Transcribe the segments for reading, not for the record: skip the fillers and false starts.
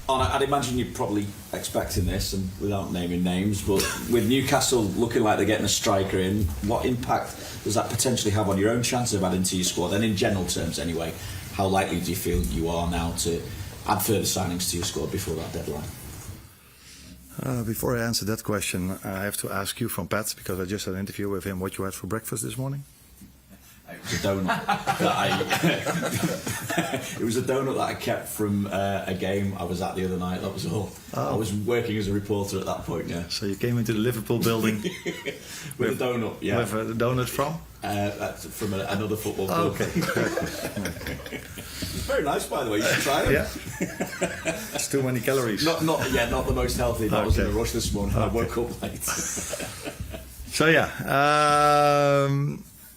Arne, I'd imagine you're probably expecting this, and without naming names, but with Newcastle looking like they're getting a striker in, what impact does that potentially have on your own chances of adding to your squad? And in general terms anyway, how likely do you feel you are now to add further signings to your squad before that deadline? Before I answer that question, I have to ask you from Pat, because I just had an interview with him, what you had for breakfast this morning? It was a donut it was a donut that I kept from a game I was at the other night, that was all. I was working as a reporter at that point, yeah. So you came into the Liverpool building with a donut, yeah. With a donut from? From another football club. Okay. It's very nice, by the way, you should try it. Yeah. It's too many calories. Not the most healthy, I was in a rush this morning, I woke up late. So yeah,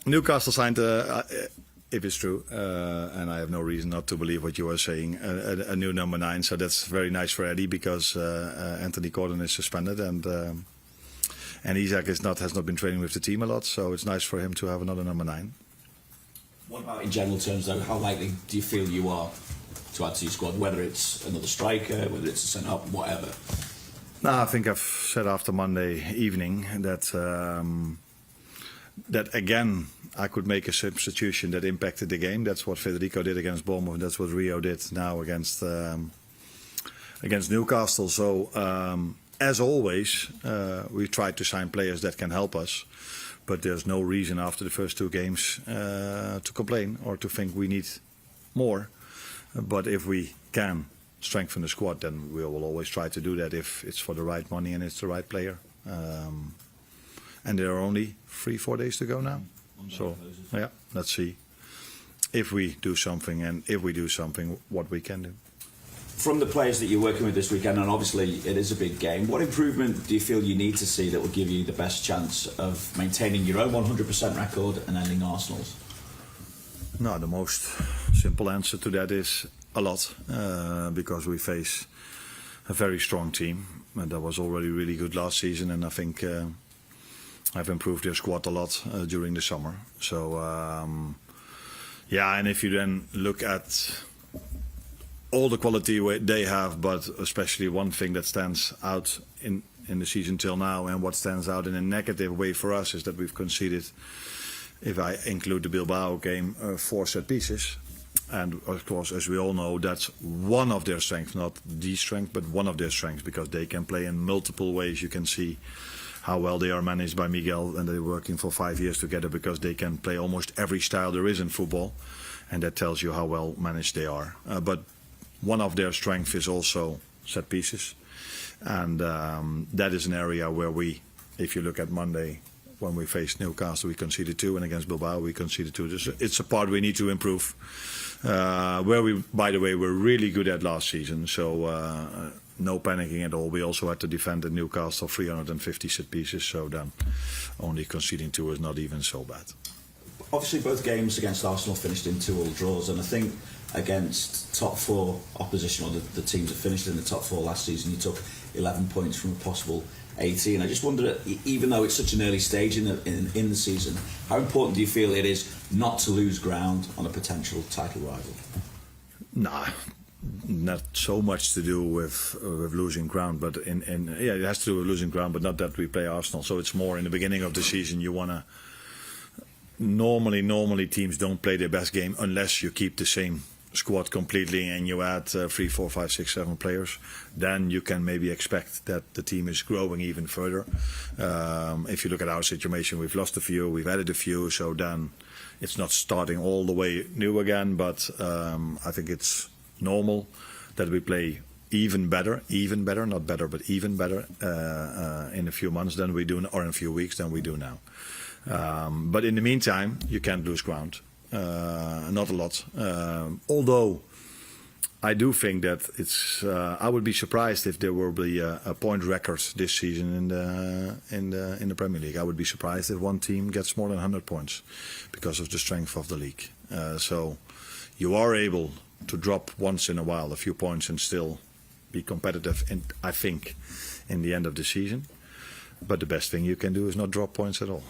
Newcastle signed, if it's true, and I have no reason not to believe what you are saying, a new number 9. So that's very nice for Eddie, because Anthony Gordon is suspended, and Isaac has not been training with the team a lot. So it's nice for him to have another number 9. What about in general terms, though? How likely do you feel you are to add to your squad? Whether it's another striker, whether it's a centre-up, whatever. No, I think I've said after Monday evening that that again I could make a substitution that impacted the game. That's what Federico did against Bournemouth. That's what Rio did now against Newcastle. So as always, we try to sign players that can help us. But there's no reason after the first 2 games to complain or to think we need more. But if we can strengthen the squad, then we will always try to do that if it's for the right money and it's the right player. And there are only 3-4 days to go now. So yeah, let's see if we do something, and if we do something, what we can do. From the players that you're working with this weekend, and obviously it is a big game, what improvement do you feel you need to see that will give you the best chance of maintaining your own 100% record and ending Arsenal's? No, the most simple answer to that is a lot, because we face a very strong team, and that was already really good last season, and I think I've improved their squad a lot during the summer. So yeah, and if you then look at all the quality they have, but especially one thing that stands out in the season till now, and what stands out in a negative way for us, is that we've conceded, if I include the Bilbao game, 4 set pieces. And of course, as we all know, that's one of their strengths, not the strength, but one of their strengths, because they can play in multiple ways. You can see how well they are managed by Miguel, and they're working for 5 years together, because they can play almost every style there is in football, and that tells you how well managed they are. But one of their strengths is also set pieces, and that is an area where we, if you look at Monday, when we faced Newcastle, we conceded 2, and against Bilbao we conceded 2. It's a part we need to improve, where we, by the way, were really good at last season. So no panicking at all. We also had to defend at Newcastle 350 set pieces, so then only conceding 2 is not even so bad. Obviously both games against Arsenal finished in 2-2 draws, and I think against top 4 opposition, or the teams that finished in the top 4 last season, you took 11 points from a possible 18. I just wonder, even though it's such an early stage in the season, how important do you feel it is not to lose ground on a potential title rival? Nah, not so much to do with losing ground, but yeah, it has to do with losing ground, but not that we play Arsenal. So it's more in the beginning of the season. You wanna normally teams don't play their best game unless you keep the same squad completely and you add 3, 4, 5, 6, 7 players. Then you can maybe expect that the team is growing even further. If you look at our situation, we've lost a few, we've added a few, so then it's not starting all the way new again. But I think it's normal that we play even better, not better, but even better in a few months than we do, or in a few weeks than we do now. But in the meantime, you can't lose ground. Not a lot. Although I do think that it's. I would be surprised if there will be a point record this season in the Premier League. I would be surprised if one team gets more than 100 points because of the strength of the league. So you are able to drop once in a while a few points and still be competitive. I think in the end of the season. But the best thing you can do is not drop points at all.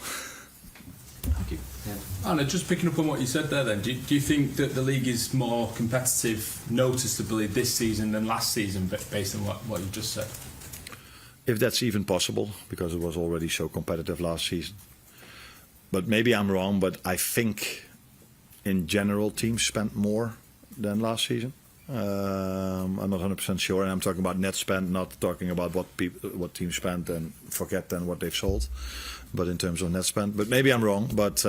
Thank you. ahead. Arne, just picking up on what you said there then, do you think that the league is more competitive noticeably this season than last season based on what you just said? If that's even possible, because it was already so competitive last season. But maybe I'm wrong, but I think in general teams spent more than last season. I'm not 100% sure, and I'm talking about net spend, not talking about what teams spent and forget then what they've sold, but in terms of net spend. But maybe I'm wrong, but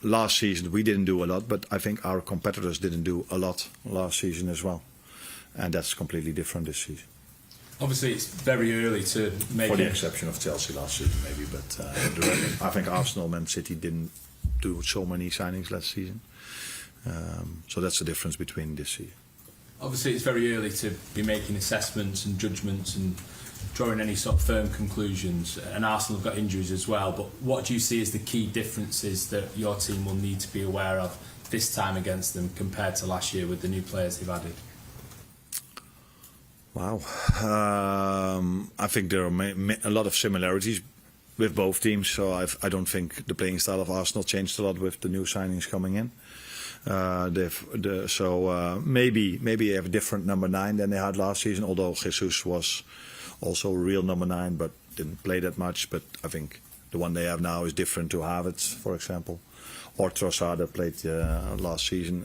last season we didn't do a lot, but I think our competitors didn't do a lot last season as well, and that's completely different this season. Obviously it's very early to make For the exception of Chelsea last season maybe, but I think Arsenal, Man City didn't do so many signings last season. So that's the difference between this season. Obviously it's very early to be making assessments and judgments and drawing any sort of firm conclusions, and Arsenal have got injuries as well, but what do you see as the key differences that your team will need to be aware of this time against them compared to last year with the new players they've added? Wow. I think there are a lot of similarities with both teams, so I don't think the playing style of Arsenal changed a lot with the new signings coming in. Maybe they have a different number 9 than they had last season, although Jesus was also a real number 9 but didn't play that much. But I think the one they have now is different to Havertz, for example, or Trossard that played last season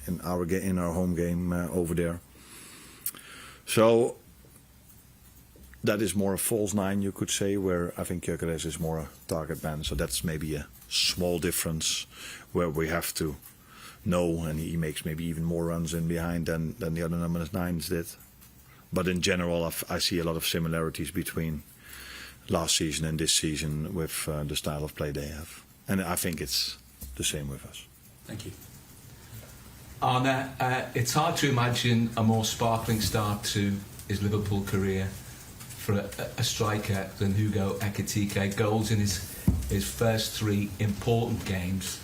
in our home game over there. So that is more a false 9, you could say, where I think Gyökeres is more a target man. So that's maybe a small difference where we have to know, and he makes maybe even more runs in behind than the other number 9s did. But in general, I see a lot of similarities between last season and this season with the style of play they have. And I think it's the same with us. Thank you. Arne, it's hard to imagine a more sparkling start to his Liverpool career for a striker than Hugo Ekitike. Goals in his first 3 important games.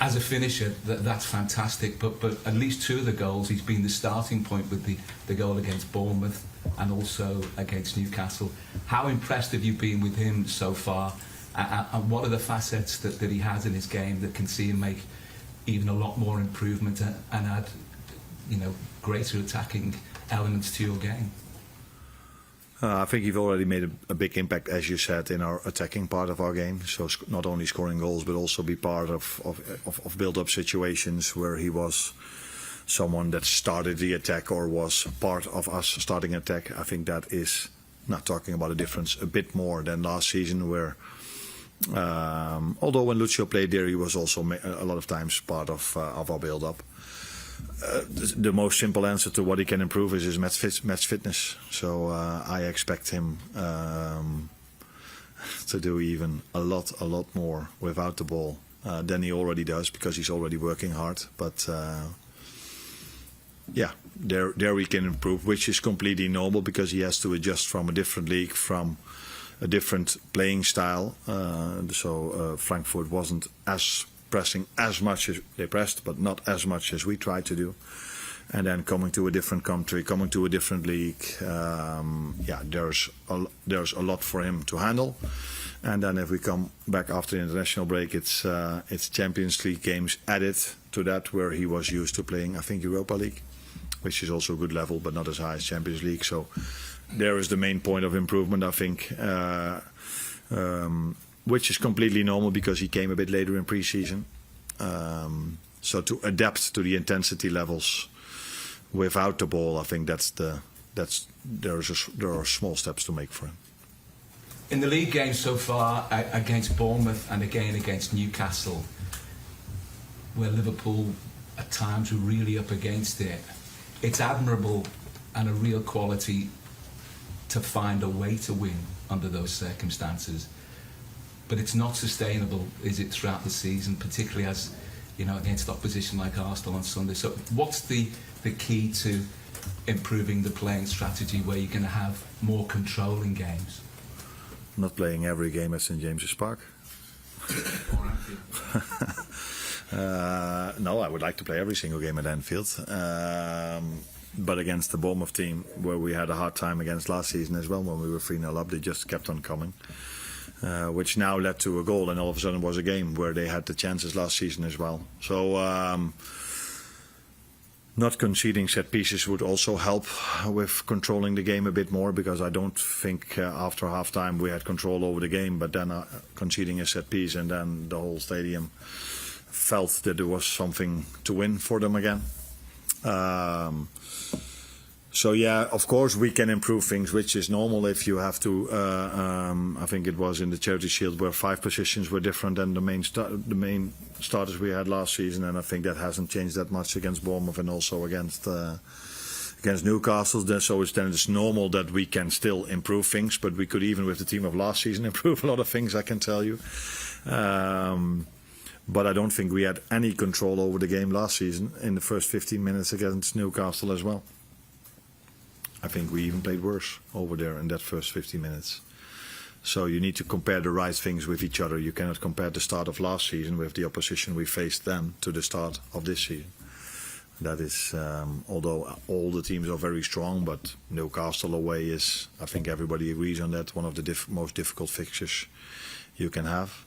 As a finisher, that's fantastic, but at least 2 of the goals, he's been the starting point with the goal against Bournemouth and also against Newcastle. How impressed have you been with him so far, and what are the facets that he has in his game that can see him make even a lot more improvement and add, greater attacking elements to your game? I think you've already made a big impact, as you said, in our attacking part of our game. So not only scoring goals, but also be part of build-up situations where he was someone that started the attack or was part of us starting attack. I think that is not talking about a difference a bit more than last season, where although when Lucio played there, he was also a lot of times part of our build-up. The most simple answer to what he can improve is his match fitness. So I expect him to do even a lot more without the ball than he already does, because he's already working hard. But there we can improve, which is completely normal because he has to adjust from a different league, from a different playing style. Frankfurt wasn't as pressing as much as they pressed, but not as much as we tried to do. And then coming to a different country, coming to a different league, there's a lot for him to handle. And then if we come back after the international break, it's Champions League games added to that, where he was used to playing, I think, Europa League, which is also a good level, but not as high as Champions League. So there is the main point of improvement, I think. Which is completely normal because he came a bit later in pre-season. So to adapt to the intensity levels without the ball, I think there are small steps to make for him. In the league games so far, against Bournemouth and again against Newcastle, where Liverpool at times were really up against it, it's admirable and a real quality to find a way to win under those circumstances. But it's not sustainable, is it, throughout the season, particularly as, against opposition like Arsenal on Sunday. So what's the key to improving the playing strategy where you're going to have more control in games? Not playing every game at St James's Park. No, I would like to play every single game at Anfield. But against the Bournemouth team, where we had a hard time against last season as well, when we were 3-0 up, they just kept on coming. which now led to a goal, and all of a sudden was a game where they had the chances last season as well. So not conceding set pieces would also help with controlling the game a bit more, because I don't think after half time we had control over the game, but then conceding a set piece and then the whole stadium felt that there was something to win for them again. So yeah, of course we can improve things, which is normal if you have to. I think it was in the Charity Shield where 5 positions were different than the main starters we had last season, and I think that hasn't changed that much against Bournemouth and also against Newcastle. So it's normal that we can still improve things, but we could, even with the team of last season, improve a lot of things, I can tell you. But I don't think we had any control over the game last season in the first 15 minutes against Newcastle as well. I think we even played worse over there in that first 15 minutes. So you need to compare the right things with each other. You cannot compare the start of last season with the opposition we faced then to the start of this season. That is, although all the teams are very strong, but Newcastle away is, I think everybody agrees on that, one of the most difficult fixtures you can have.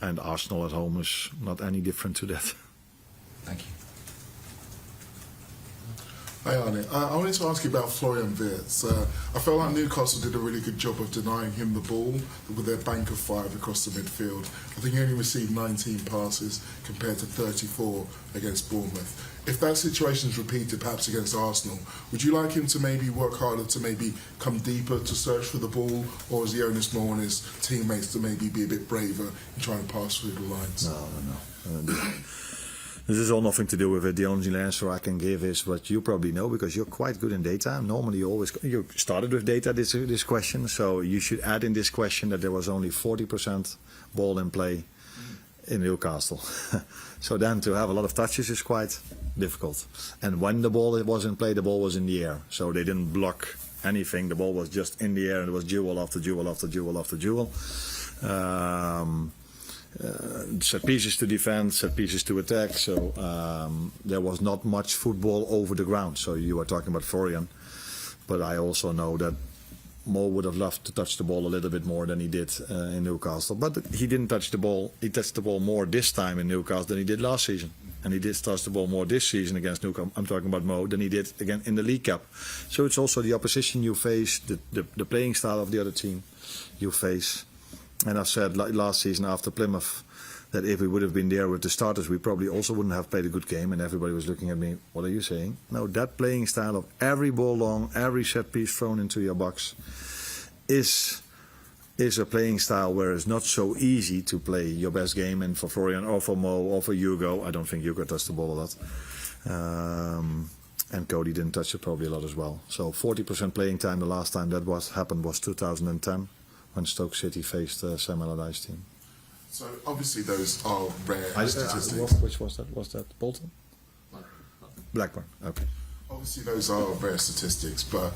And Arsenal at home is not any different to that. Thank you. Hi Arne, I wanted to ask you about Florian Wirtz. I felt like Newcastle did a really good job of denying him the ball with their bank of 5 across the midfield. I think he only received 19 passes compared to 34 against Bournemouth. If that situation is repeated perhaps against Arsenal, would you like him to maybe work harder to maybe come deeper to search for the ball, or is the onus more on his teammates to maybe be a bit braver in trying to pass through the lines? No. This is all nothing to do with it. The only answer I can give is what you probably know, because you're quite good in data. Normally you started with data this question, so you should add in this question that there was only 40% ball in play in Newcastle. So then to have a lot of touches is quite difficult. And when the ball was in play, the ball was in the air. So they didn't block anything. The ball was just in the air, and it was duel after duel after duel after duel. Set pieces to defend, set pieces to attack. So there was not much football over the ground. So you were talking about Florian, but I also know that Mo would have loved to touch the ball a little bit more than he did in Newcastle. But he didn't touch the ball. He touched the ball more this time in Newcastle than he did last season. And he did touch the ball more this season against Newcastle, I'm talking about Mo, than he did again in the League Cup. So it's also the opposition you face, the playing style of the other team you face. And I said last season after Plymouth that if we would have been there with the starters, we probably also wouldn't have played a good game. And everybody was looking at me, what are you saying? No, that playing style of every ball long, every set piece thrown into your box is a playing style where it's not so easy to play your best game. And for Florian or for Mo or for Hugo, I don't think Hugo touched the ball a lot. And Cody didn't touch it probably a lot as well. So 40% playing time, the last time that happened was 2010. When Stoke City faced Sam Allardyce team. So obviously those are rare statistics. Which was that? Was that Bolton? Blackburn. Okay. Obviously those are rare statistics, but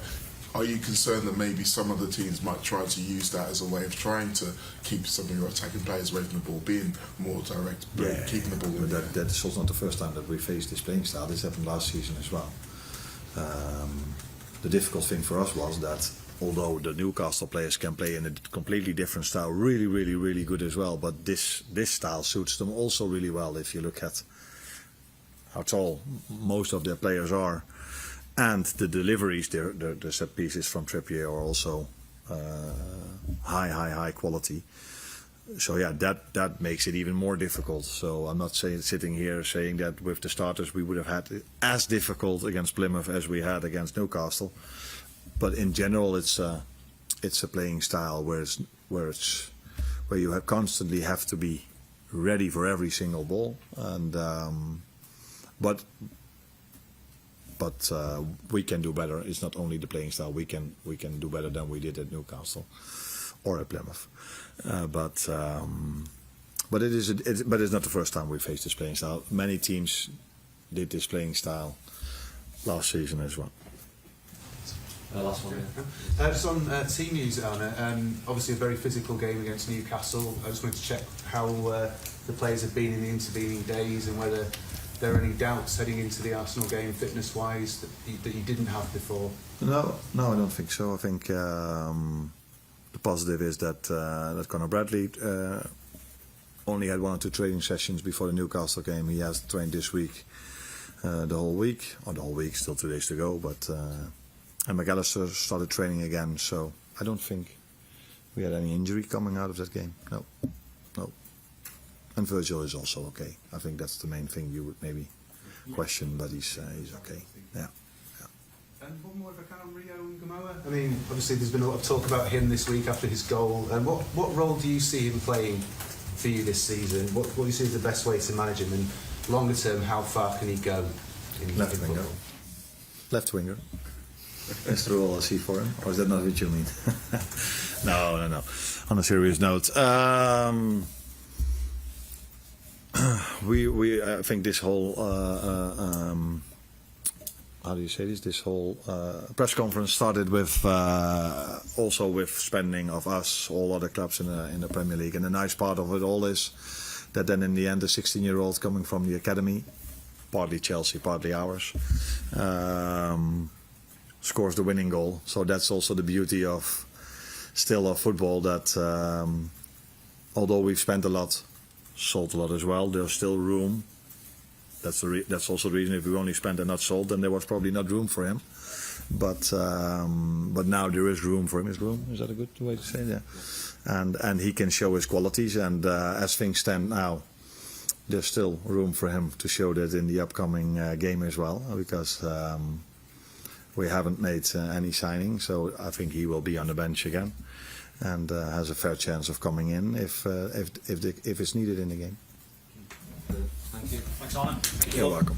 are you concerned that maybe some of the teams might try to use that as a way of trying to keep some of your attacking players away from the ball, being more direct, keeping the ball in the air? That is also not the first time that we faced this playing style. This happened last season as well. The difficult thing for us was that although the Newcastle players can play in a completely different style, really, really, really good as well, but this style suits them also really well if you look at how tall most of their players are. And the deliveries, the set pieces from Trippier are also high quality. So yeah, that makes it even more difficult. So I'm not sitting here saying that with the starters we would have had it as difficult against Plymouth as we had against Newcastle. But in general, it's a playing style where you constantly have to be ready for every single ball. And but we can do better. It's not only the playing style. We can do better than we did at Newcastle or at Plymouth. But it's not the first time we faced this playing style. Many teams did this playing style last season as well. Last one. Just on team news, Arne, obviously a very physical game against Newcastle. I just wanted to check how the players have been in the intervening days and whether there are any doubts heading into the Arsenal game fitness-wise that you didn't have before. No, I don't think so. I think the positive is that that Conor Bradley only had 1 or 2 training sessions before the Newcastle game. He has trained this week, the whole week, still 2 days to go. But and McAllister started training again, so I don't think we had any injury coming out of that game. No. And Virgil is also okay. I think that's the main thing you would maybe question, but he's okay. Yeah. And one more if I can on Rio and Gamoa. I mean, obviously there's been a lot of talk about him this week after his goal. And what role do you see him playing for you this season? What do you see as the best way to manage him? And longer term, how far can he go? Left winger. Left winger. That's the role I see for him. Or is that not what you mean? No. On a serious note, I think this whole how do you say this? This whole press conference started with also with spending of us, all other clubs in the Premier League, and the nice part of it all is that then in the end, the 16-year-old coming from the academy, partly Chelsea, partly ours, scores the winning goal. So that's also the beauty of football. That although we've spent a lot, sold a lot as well, there's still room. That's also the reason if we only spent and not sold, then there was probably not room for him. But now there is room for him. Is that a good way to say that? And he can show his qualities. And as things stand now, there's still room for him to show that in the upcoming game as well, because we haven't made any signing. So I think he will be on the bench again, and has a fair chance of coming in if it's needed in the game. Thank you. Thanks, Arne. You're welcome.